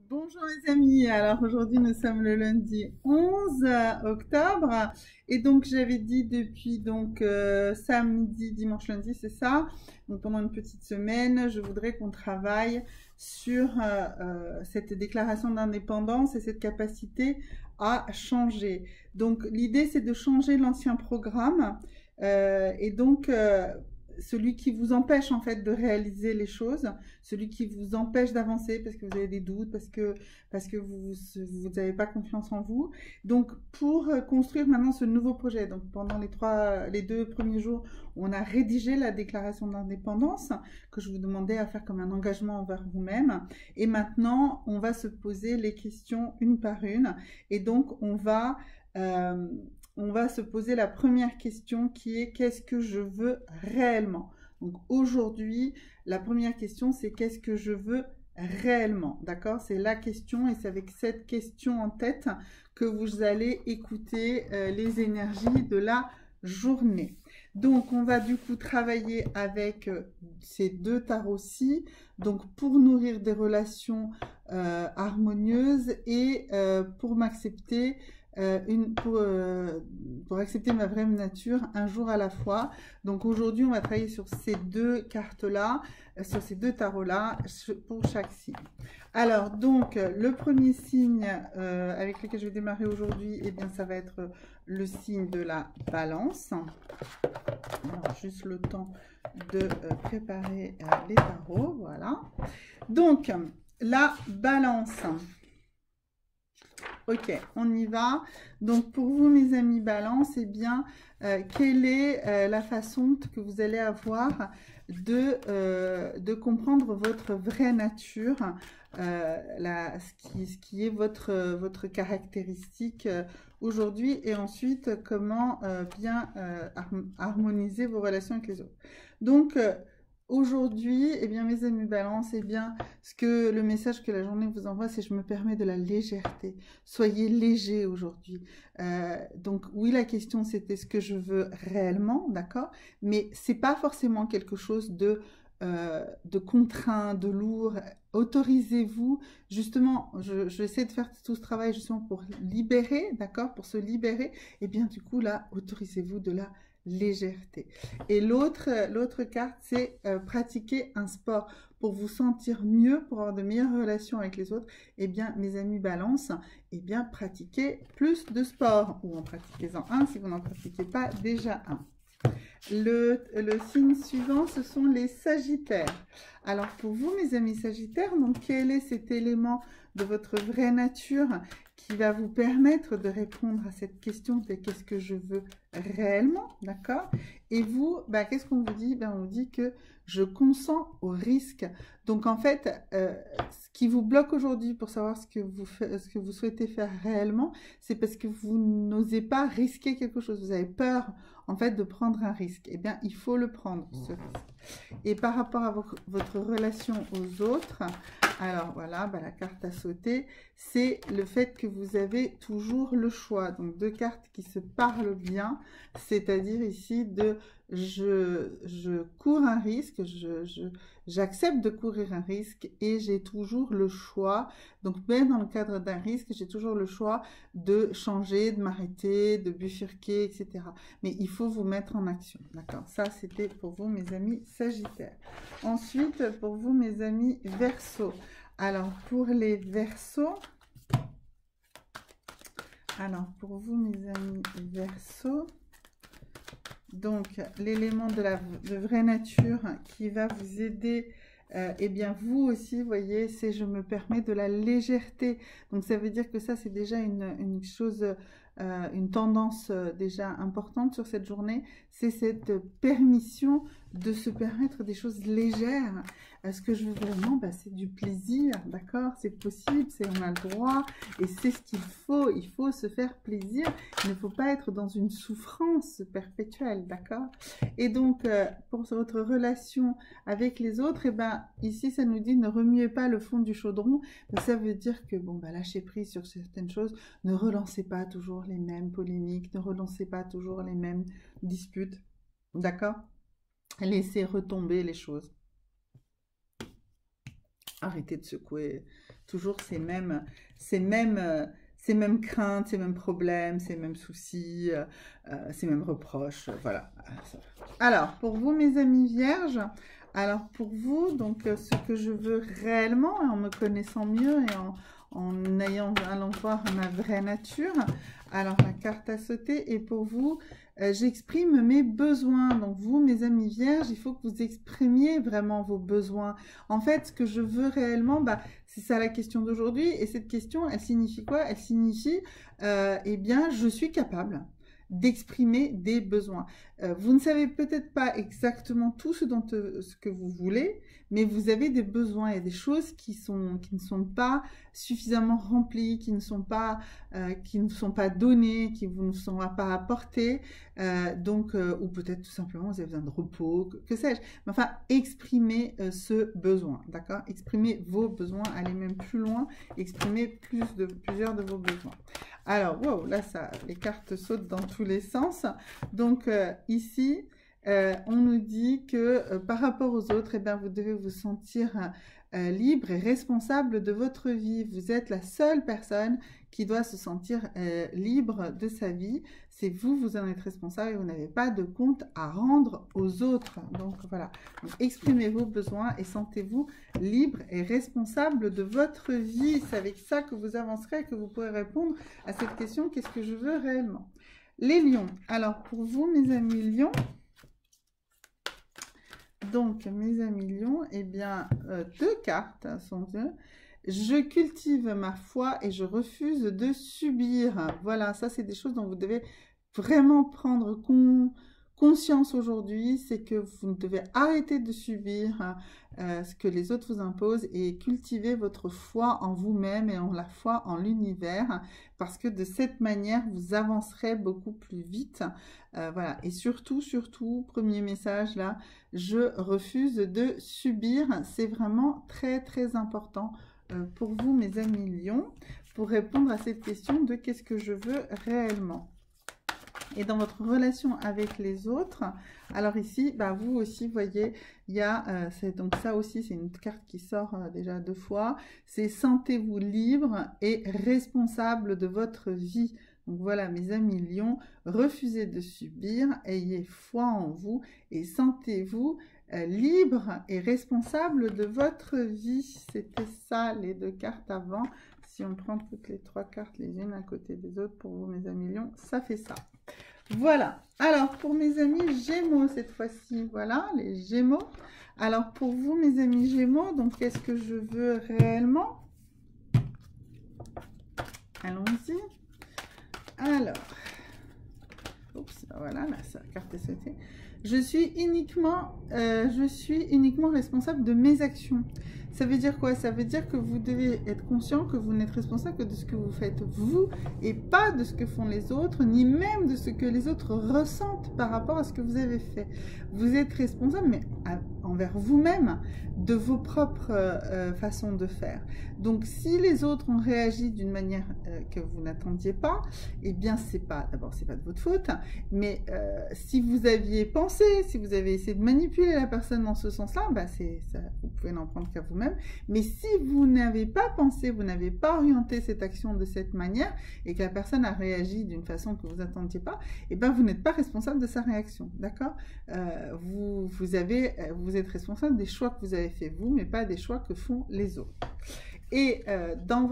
Bonjour les amis, alors aujourd'hui nous sommes le lundi 11 octobre et donc j'avais dit depuis samedi, dimanche, lundi, c'est ça. Donc pendant une petite semaine, je voudrais qu'on travaille sur cette déclaration d'indépendance et cette capacité à changer. Donc l'idée c'est de changer l'ancien programme et donc celui qui vous empêche en fait de réaliser les choses, celui qui vous empêche d'avancer parce que vous avez des doutes, parce que vous n'avez pas confiance en vous. Donc pour construire maintenant ce nouveau projet, donc pendant les 2 premiers jours, on a rédigé la déclaration d'indépendance que je vous demandais à faire comme un engagement envers vous-même. Et maintenant, on va se poser les questions une par une. Et donc on va se poser la première question qui est qu'est-ce que je veux réellement? Donc aujourd'hui, la première question c'est qu'est-ce que je veux réellement? D'accord? C'est la question et c'est avec cette question en tête que vous allez écouter les énergies de la journée. Donc on va du coup travailler avec ces deux tarots-ci, donc pour nourrir des relations harmonieuses et pour m'accepter pour accepter ma vraie nature un jour à la fois. Donc aujourd'hui, on va travailler sur ces deux cartes-là, sur ces deux tarots-là, pour chaque signe. Alors, donc, le premier signe avec lequel je vais démarrer aujourd'hui, eh bien, ça va être le signe de la balance. Alors, juste le temps de préparer les tarots, voilà. Donc, la balance. Ok, on y va. Donc, pour vous, mes amis balance, eh bien, quelle est la façon que vous allez avoir de comprendre votre vraie nature, ce qui est votre caractéristique aujourd'hui, et ensuite, comment bien harmoniser vos relations avec les autres. Donc, aujourd'hui, eh bien, mes amis balance, eh bien, le message que la journée vous envoie, c'est je me permets de la légèreté. Soyez léger aujourd'hui. Donc oui, la question c'était ce que je veux réellement, d'accord? Mais c'est pas forcément quelque chose de contraint, de lourd. Autorisez-vous, justement, je vais essayer de faire tout ce travail justement pour libérer, d'accord? Pour se libérer. Et bien du coup là, autorisez-vous de la légèreté. Et l'autre carte, c'est pratiquer un sport pour vous sentir mieux, pour avoir de meilleures relations avec les autres. Eh bien, mes amis balance, eh bien, pratiquez plus de sport, ou en pratiquez-en un si vous n'en pratiquez pas déjà un. Le signe suivant, ce sont les sagittaires. Alors, pour vous, mes amis sagittaires, donc, quel est cet élément de votre vraie nature qui va vous permettre de répondre à cette question de qu'est-ce que je veux réellement, d'accord? Et vous, bah, qu'est-ce qu'on vous dit? Ben, on vous dit que je consens au risque. Donc, en fait, ce qui vous bloque aujourd'hui pour savoir ce que vous souhaitez faire réellement, c'est parce que vous n'osez pas risquer quelque chose. Vous avez peur, en fait, de prendre un risque. Eh bien, il faut le prendre, ce risque. Et par rapport à votre relation aux autres, alors voilà, bah, la carte à sauter, c'est le fait que vous avez toujours le choix. Donc, deux cartes qui se parlent bien, c'est-à-dire ici je cours un risque, j'accepte de courir un risque et j'ai toujours le choix. Donc, même dans le cadre d'un risque, j'ai toujours le choix de changer, de m'arrêter, de bifurquer, etc. Mais il faut vous mettre en action, d'accord? Ça, c'était pour vous, mes amis Sagittaires. Ensuite, pour vous, mes amis Verseaux. Alors, pour les Verseaux, mes amis Verseaux, donc l'élément de vraie nature qui va vous aider, eh bien vous aussi, voyez, c'est je me permets de la légèreté. Donc ça veut dire que ça, c'est déjà une chose, une tendance déjà importante sur cette journée, c'est cette permission de se permettre des choses légères. Ce que je veux vraiment, bah, c'est du plaisir, d'accord? C'est possible, on a le droit, et c'est ce qu'il faut. Il faut se faire plaisir. Il ne faut pas être dans une souffrance perpétuelle, d'accord? Et donc, pour votre relation avec les autres, eh ben, ici, ça nous dit ne remuez pas le fond du chaudron. Ça veut dire que, bon, bah, lâchez prise sur certaines choses. Ne relancez pas toujours les mêmes polémiques, ne relancez pas toujours les mêmes disputes, d'accord? Laissez retomber les choses. Arrêtez de secouer toujours ces mêmes craintes, ces mêmes problèmes, ces mêmes soucis, ces mêmes reproches. Voilà. Alors, pour vous, mes amis vierges, alors pour vous, donc ce que je veux réellement, en me connaissant mieux et en allant voir ma vraie nature, alors la carte à sauter, et pour vous, j'exprime mes besoins. Donc vous, mes amis vierges, il faut que vous exprimiez vraiment vos besoins. En fait, ce que je veux réellement, bah, c'est ça la question d'aujourd'hui. Et cette question, elle signifie quoi? Elle signifie, eh bien, je suis capable d'exprimer des besoins. Vous ne savez peut-être pas exactement tout ce que vous voulez, mais vous avez des besoins et des choses qui ne sont pas suffisamment remplies, qui ne sont pas données, qui vous ne sont pas apportées, ou peut-être tout simplement vous avez besoin de repos, que sais-je. Mais enfin, exprimez ce besoin, d'accord? Exprimez vos besoins, allez même plus loin, exprimez plusieurs de vos besoins. Alors, wow, là, les cartes sautent dans tous les sens. Donc, ici, on nous dit que par rapport aux autres, eh bien, vous devez vous sentir libre et responsable de votre vie. Vous êtes la seule personne qui doit se sentir libre de sa vie. C'est vous, vous en êtes responsable et vous n'avez pas de compte à rendre aux autres. Donc voilà, donc, exprimez vos besoins et sentez-vous libre et responsable de votre vie. C'est avec ça que vous avancerez et que vous pourrez répondre à cette question, qu'est-ce que je veux réellement? Les lions. Alors pour vous, mes amis lions, donc mes amis lions, eh bien, deux cartes sont deux. Je cultive ma foi et je refuse de subir. Voilà, ça c'est des choses dont vous devez vraiment prendre conscience aujourd'hui. C'est que vous devez arrêter de subir ce que les autres vous imposent et cultiver votre foi en vous-même et en la foi en l'univers. Parce que de cette manière, vous avancerez beaucoup plus vite. Voilà, et surtout, premier message là, je refuse de subir. C'est vraiment très, très important pour vous, mes amis lions, pour répondre à cette question de qu'est-ce que je veux réellement. Et dans votre relation avec les autres, alors ici, bah, vous aussi, voyez, il y a, donc ça aussi, c'est une carte qui sort déjà 2 fois, c'est sentez-vous libre et responsable de votre vie. Donc voilà, mes amis lions, refusez de subir, ayez foi en vous et sentez-vous libre et responsable de votre vie. C'était ça, les 2 cartes avant. Si on prend toutes les 3 cartes les unes à côté des autres, pour vous, mes amis lions, ça fait ça. Voilà. Alors, pour mes amis Gémeaux, cette fois-ci, voilà, les Gémeaux. Alors, pour vous, mes amis Gémeaux, donc, qu'est-ce que je veux réellement? Allons-y. Alors, oups, voilà, là, sa carte est sautée. Je suis uniquement responsable de mes actions. Ça veut dire quoi? Ça veut dire que vous devez être conscient que vous n'êtes responsable que de ce que vous faites vous et pas de ce que font les autres, ni même de ce que les autres ressentent par rapport à ce que vous avez fait. Vous êtes responsable, mais envers vous-même, de vos propres façons de faire. Donc, si les autres ont réagi d'une manière que vous n'attendiez pas, eh bien, d'abord, c'est pas de votre faute, mais si vous aviez pensé, si vous avez essayé de manipuler la personne dans ce sens-là, bah, vous pouvez n'en prendre qu'à vous-même. Mais si vous n'avez pas pensé, vous n'avez pas orienté cette action de cette manière et que la personne a réagi d'une façon que vous n'attendiez pas, eh ben, vous n'êtes pas responsable de sa réaction, d'accord? Vous êtes responsable des choix que vous avez fait vous, mais pas des choix que font les autres. Et donc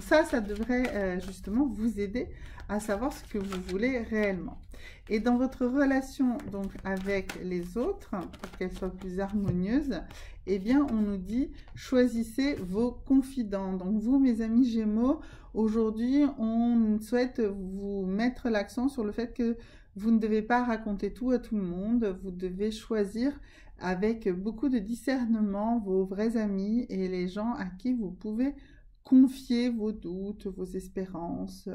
ça devrait justement vous aider à savoir ce que vous voulez réellement. Et dans votre relation donc avec les autres, pour qu'elle soit plus harmonieuse, eh bien on nous dit choisissez vos confidents. Donc vous, mes amis Gémeaux, aujourd'hui on souhaite vous mettre l'accent sur le fait que vous ne devez pas raconter tout à tout le monde, vous devez choisir avec beaucoup de discernement vos vrais amis et les gens à qui vous pouvez confier vos doutes, vos espérances.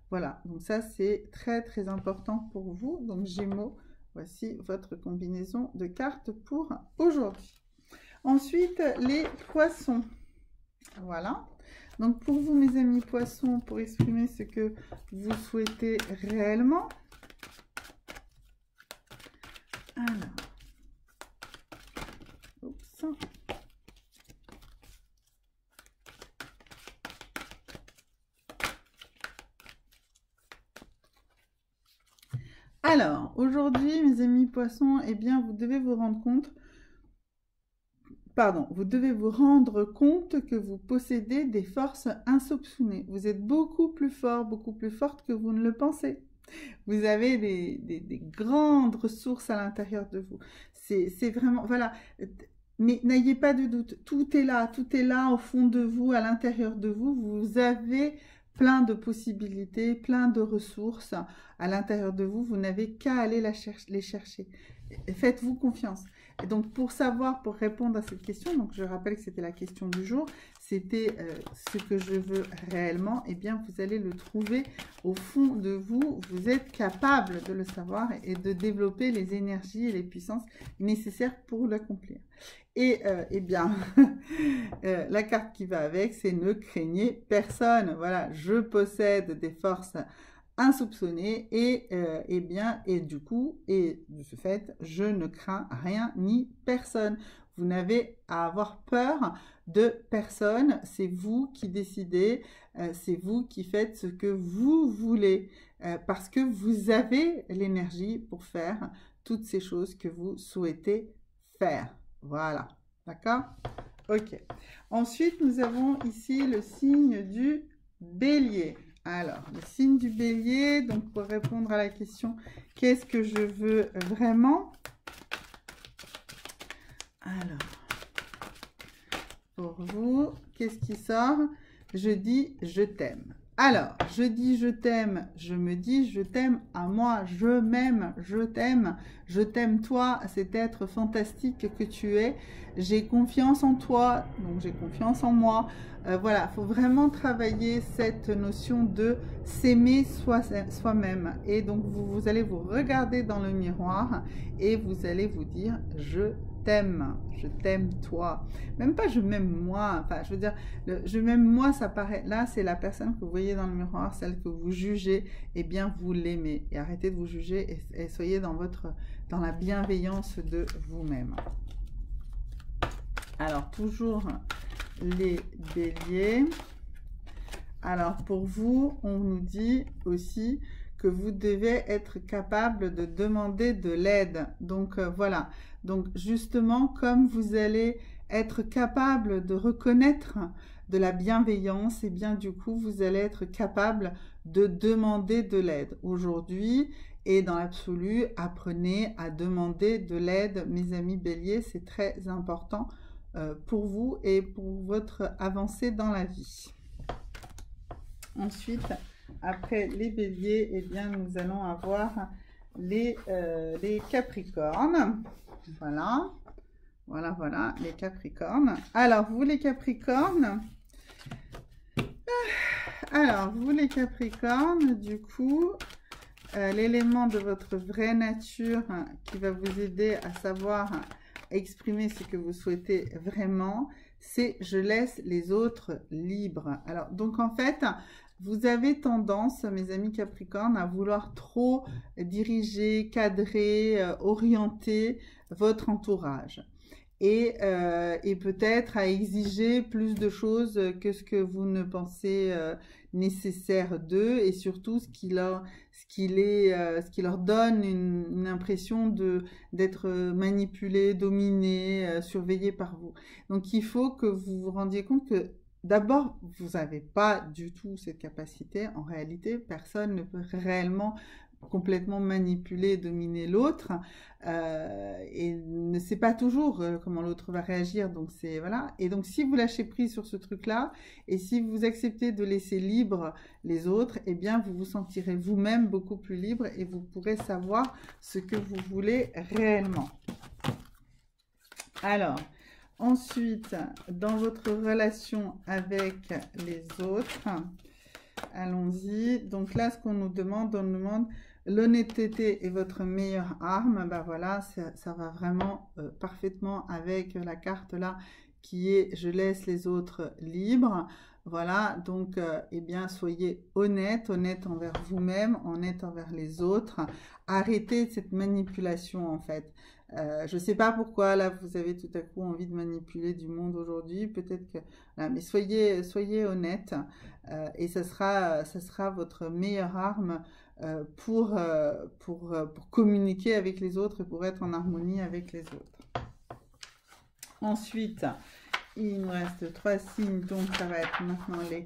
Voilà, donc ça c'est très très important pour vous. Donc Gémeaux, voici votre combinaison de cartes pour aujourd'hui. Ensuite, les poissons. Voilà. Donc pour vous, mes amis poissons, pour exprimer ce que vous souhaitez réellement. Alors. Oups. Alors, aujourd'hui, mes amis poissons, eh bien, vous devez vous rendre compte, vous devez vous rendre compte que vous possédez des forces insoupçonnées. Vous êtes beaucoup plus fort, beaucoup plus forte que vous ne le pensez. Vous avez des grandes ressources à l'intérieur de vous. C'est vraiment, voilà. Mais n'ayez pas de doute, tout est là au fond de vous, à l'intérieur de vous. Vous avez plein de possibilités, plein de ressources à l'intérieur de vous. Vous n'avez qu'à aller les chercher. Faites-vous confiance. Et donc, pour savoir, pour répondre à cette question, donc je rappelle que c'était la question du jour, c'était ce que je veux réellement, eh bien, vous allez le trouver au fond de vous. Vous êtes capable de le savoir et de développer les énergies et les puissances nécessaires pour l'accomplir. Et eh bien, la carte qui va avec, c'est ne craignez personne. Voilà, je possède des forces insoupçonnées et bien, et du coup, et de ce fait, je ne crains rien ni personne. Vous n'avez à avoir peur de personne, c'est vous qui décidez, c'est vous qui faites ce que vous voulez, parce que vous avez l'énergie pour faire toutes ces choses que vous souhaitez faire. Voilà, d'accord? Ok. Ensuite, nous avons ici le signe du bélier. Alors, le signe du bélier, donc pour répondre à la question, qu'est-ce que je veux vraiment? Alors, pour vous, qu'est-ce qui sort? Je dis je t'aime. Alors, je dis je t'aime, je me dis je t'aime à moi, je m'aime, je t'aime toi, cet être fantastique que tu es. J'ai confiance en toi, donc j'ai confiance en moi. Voilà, il faut vraiment travailler cette notion de s'aimer soi-même. Et donc, vous allez vous regarder dans le miroir et vous allez vous dire je t'aime toi. Même pas je m'aime moi, enfin je veux dire, je m'aime moi, ça paraît, là c'est la personne que vous voyez dans le miroir, celle que vous jugez, eh bien vous l'aimez. Et arrêtez de vous juger et soyez dans la bienveillance de vous-même. Alors toujours les béliers. Alors pour vous, on nous dit aussi que vous devez être capable de demander de l'aide. Donc voilà, donc justement comme vous allez être capable de reconnaître de la bienveillance, et eh bien du coup vous allez être capable de demander de l'aide. Aujourd'hui et dans l'absolu, apprenez à demander de l'aide, mes amis béliers, c'est très important pour vous et pour votre avancée dans la vie. Ensuite, après les béliers, eh bien, nous allons avoir les capricornes. Voilà. Voilà, les capricornes. Alors, vous les capricornes, du coup, l'élément de votre vraie nature qui va vous aider à savoir exprimer ce que vous souhaitez vraiment, c'est je laisse les autres libres. Alors, donc en fait, vous avez tendance, mes amis Capricorne, à vouloir trop diriger, cadrer, orienter votre entourage. Et peut-être à exiger plus de choses que ce que vous ne pensez nécessaire d'eux, et surtout ce qui leur donne une impression d'être manipulé, dominé, surveillé par vous. Donc il faut que vous vous rendiez compte que d'abord, vous n'avez pas du tout cette capacité. En réalité, personne ne peut réellement complètement manipuler, dominer l'autre et ne sait pas toujours comment l'autre va réagir. Donc c'est voilà. Et donc si vous lâchez prise sur ce truc-là et si vous acceptez de laisser libre les autres, eh bien vous vous sentirez vous-même beaucoup plus libre et vous pourrez savoir ce que vous voulez réellement. Alors, ensuite, dans votre relation avec les autres, allons-y. Donc là, ce qu'on nous demande, on nous demande l'honnêteté est votre meilleure arme. Ben voilà, ça va vraiment parfaitement avec la carte là qui est je laisse les autres libres. Voilà, donc eh bien soyez honnête envers vous-même, honnête envers les autres. Arrêtez cette manipulation en fait. Je ne sais pas pourquoi là vous avez tout à coup envie de manipuler du monde aujourd'hui. Peut-être que, voilà, mais soyez honnête et ça sera votre meilleure arme pour communiquer avec les autres et pour être en harmonie avec les autres. Ensuite, il nous reste 3 signes, donc ça va être maintenant les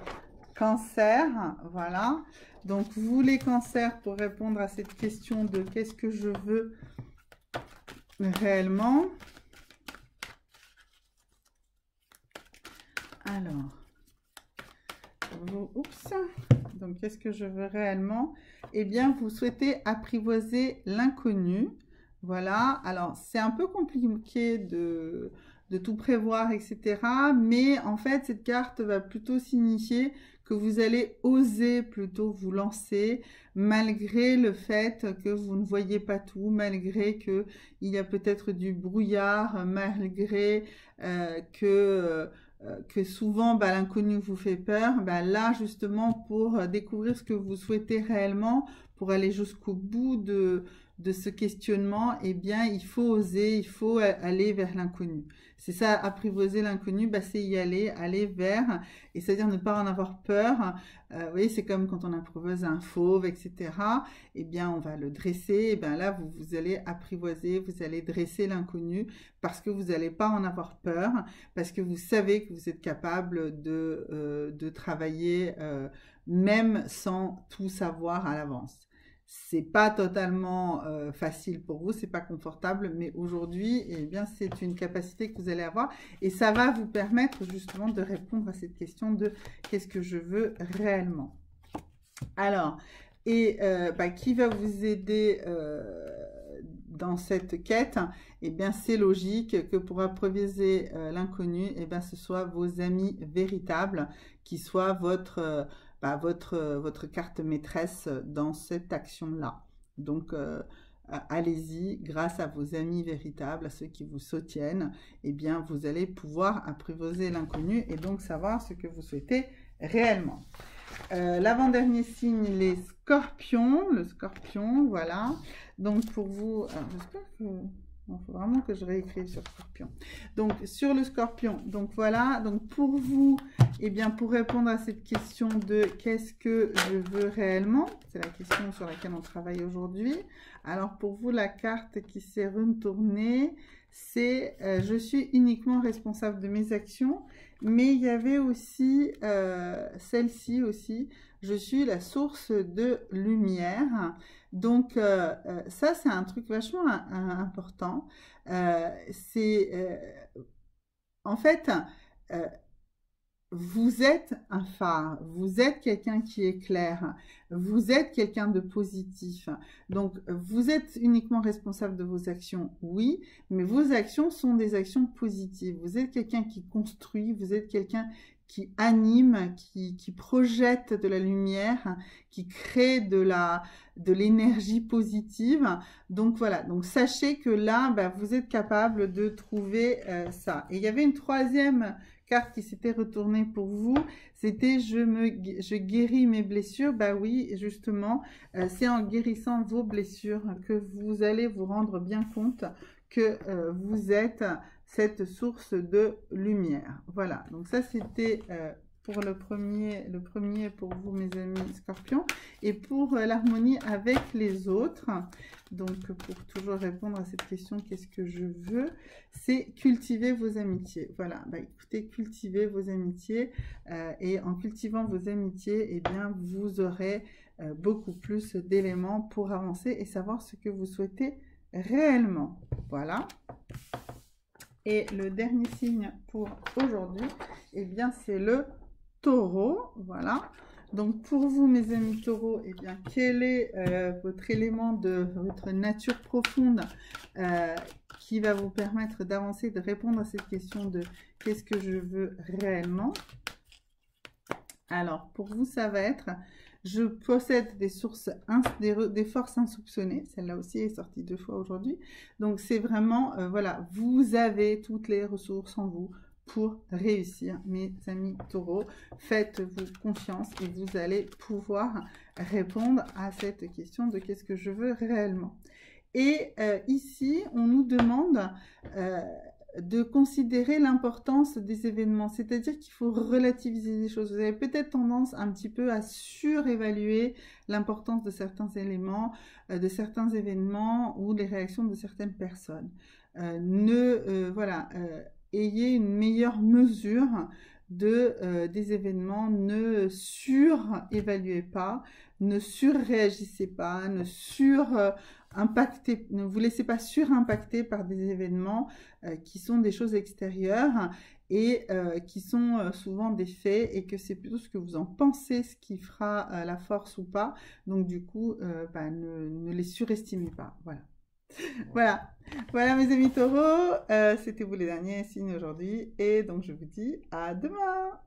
cancers. Voilà. Donc, vous les cancers, pour répondre à cette question de qu'est-ce que je veux réellement. Alors, donc qu'est-ce que je veux réellement? Eh bien, vous souhaitez apprivoiser l'inconnu. Voilà, alors c'est un peu compliqué de tout prévoir, etc. Mais en fait, cette carte va plutôt signifier que vous allez oser plutôt vous lancer, malgré le fait que vous ne voyez pas tout, malgré qu'il y a peut-être du brouillard, malgré que souvent l'inconnu vous fait peur. Là, justement, pour découvrir ce que vous souhaitez réellement, pour aller jusqu'au bout de ce questionnement, eh bien, il faut oser, il faut aller vers l'inconnu. C'est ça, apprivoiser l'inconnu, c'est y aller vers, et c'est-à-dire ne pas en avoir peur. Vous voyez, c'est comme quand on apprivoise un fauve, etc. Eh bien, on va le dresser, et bien là, vous allez apprivoiser, vous allez dresser l'inconnu, parce que vous n'allez pas en avoir peur, parce que vous savez que vous êtes capable de travailler, même sans tout savoir à l'avance. C'est pas totalement facile pour vous, c'est pas confortable, mais aujourd'hui, eh bien, c'est une capacité que vous allez avoir et ça va vous permettre justement de répondre à cette question de qu'est-ce que je veux réellement. Alors, et qui va vous aider dans cette quête? Eh bien, c'est logique que pour apprivoiser l'inconnu, eh bien, ce soit vos amis véritables qui soient votre carte maîtresse dans cette action-là. Donc, allez-y, grâce à vos amis véritables, à ceux qui vous soutiennent, eh bien, vous allez pouvoir apprivoiser l'inconnu et donc savoir ce que vous souhaitez réellement. L'avant-dernier signe, les scorpions. Le scorpion, voilà. Donc, pour vous, j'espère que... Il faut vraiment que je réécrive sur Scorpion. Donc, sur le Scorpion, donc voilà. Donc, pour vous, eh bien, pour répondre à cette question de qu'est-ce que je veux réellement, c'est la question sur laquelle on travaille aujourd'hui. Alors, pour vous, la carte qui s'est retournée, c'est je suis uniquement responsable de mes actions. Mais il y avait aussi celle-ci aussi, je suis la source de lumière. Donc, ça, c'est un truc vachement important. En fait, vous êtes un phare, vous êtes quelqu'un qui éclaire, vous êtes quelqu'un de positif. Donc, vous êtes uniquement responsable de vos actions, oui, mais vos actions sont des actions positives. Vous êtes quelqu'un qui construit, vous êtes quelqu'un qui anime, qui projette de la lumière, qui crée de l'énergie positive. Donc voilà, donc sachez que là, vous êtes capable de trouver ça. Et il y avait une troisième carte qui s'était retournée pour vous, c'était je guéris mes blessures. Oui, justement, c'est en guérissant vos blessures que vous allez vous rendre bien compte que vous êtes cette source de lumière. Voilà, donc ça c'était pour le premier pour vous mes amis scorpions. Et pour l'harmonie avec les autres, donc pour toujours répondre à cette question qu'est-ce que je veux, c'est cultiver vos amitiés. Voilà, écoutez, cultivez vos amitiés et en cultivant vos amitiés, eh bien vous aurez beaucoup plus d'éléments pour avancer et savoir ce que vous souhaitez réellement. Voilà. Et le dernier signe pour aujourd'hui, eh bien, c'est le taureau. Voilà. Donc, pour vous, mes amis taureaux, eh bien, quel est votre élément de votre nature profonde qui va vous permettre d'avancer, de répondre à cette question de qu'est-ce que je veux réellement? Alors, pour vous, ça va être... Je possède des sources, des forces insoupçonnées. Celle-là aussi est sortie 2 fois aujourd'hui. Donc, c'est vraiment, voilà, vous avez toutes les ressources en vous pour réussir, mes amis taureaux. Faites-vous confiance et vous allez pouvoir répondre à cette question de qu'est-ce que je veux réellement. Et ici, on nous demande de considérer l'importance des événements, c'est-à-dire qu'il faut relativiser les choses. Vous avez peut-être tendance un petit peu à surévaluer l'importance de certains éléments, de certains événements ou les réactions de certaines personnes. Voilà, ayez une meilleure mesure des événements, ne surévaluez pas, ne surréagissez pas, ne ne vous laissez pas surimpacter par des événements qui sont des choses extérieures et qui sont souvent des faits et que c'est plutôt ce que vous en pensez ce qui fera la force ou pas. Donc du coup, ne les surestimez pas. Voilà. Voilà. Voilà mes amis taureaux, c'était vous les derniers signes aujourd'hui et donc je vous dis à demain.